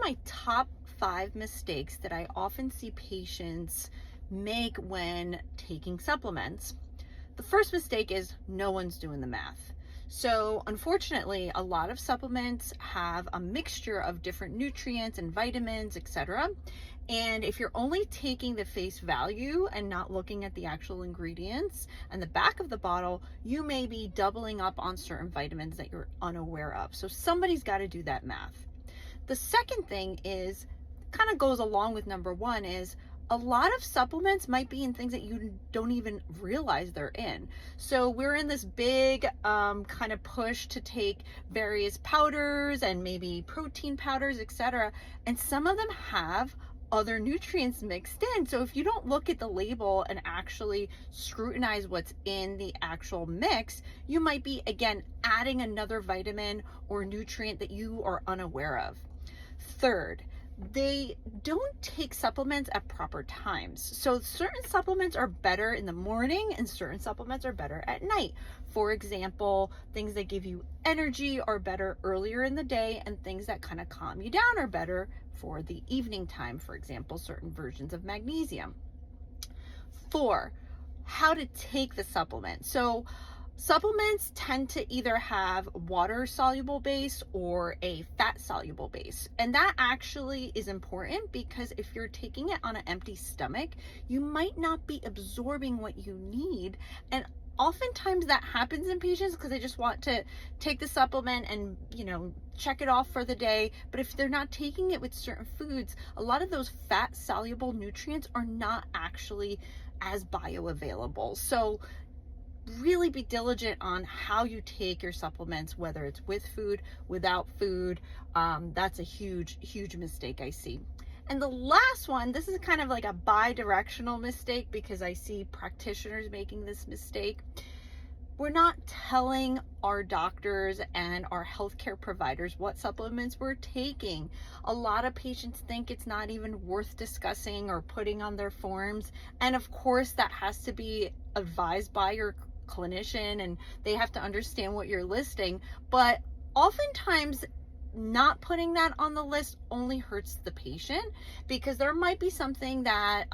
my top 5 mistakes that I often see patients make when taking supplements. The first mistake is no one's doing the math. So unfortunately, a lot of supplements have a mixture of different nutrients and vitamins, etc. And if you're only taking the face value and not looking at the actual ingredients and the back of the bottle, you may be doubling up on certain vitamins that you're unaware of. So somebody's got to do that math. The second thing is, kind of goes along with number one, is a lot of supplements might be in things that you don't even realize they're in. So we're in this big kind of push to take various powders and maybe protein powders, etc. And some of them have other nutrients mixed in. So if you don't look at the label and actually scrutinize what's in the actual mix, you might be, again, adding another vitamin or nutrient that you are unaware of. Third, they don't take supplements at proper times. So certain supplements are better in the morning and certain supplements are better at night. For example, things that give you energy are better earlier in the day, and things that kind of calm you down are better for the evening time. For example, certain versions of magnesium. 4, how to take the supplement. So supplements tend to either have water soluble base or a fat soluble base. And that actually is important because if you're taking it on an empty stomach, you might not be absorbing what you need. And oftentimes that happens in patients because they just want to take the supplement and, check it off for the day. But if they're not taking it with certain foods, a lot of those fat soluble nutrients are not actually as bioavailable. So really be diligent on how you take your supplements, whether it's with food, without food. That's a huge mistake I see. And the last one, this is kind of like a bi-directional mistake because I see practitioners making this mistake. We're not telling our doctors and our healthcare providers what supplements we're taking. A lot of patients think it's not even worth discussing or putting on their forms. And of course, that has to be advised by your clinician and they have to understand what you're listing. But oftentimes, not putting that on the list only hurts the patient because there might be something that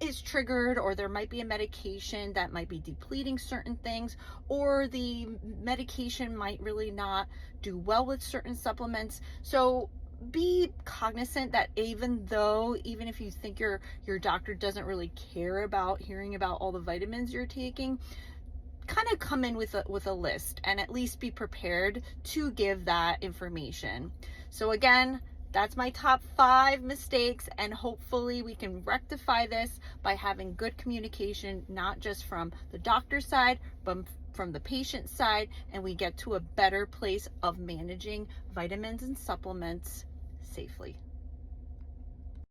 is triggered, or there might be a medication that might be depleting certain things, or the medication might really not do well with certain supplements. So be cognizant that even if you think your doctor doesn't really care about hearing about all the vitamins you're taking, kind of come in with a list and at least be prepared to give that information. So again, that's my top 5 mistakes, and hopefully we can rectify this by having good communication, not just from the doctor's side, but from the patient side, and we get to a better place of managing vitamins and supplements safely.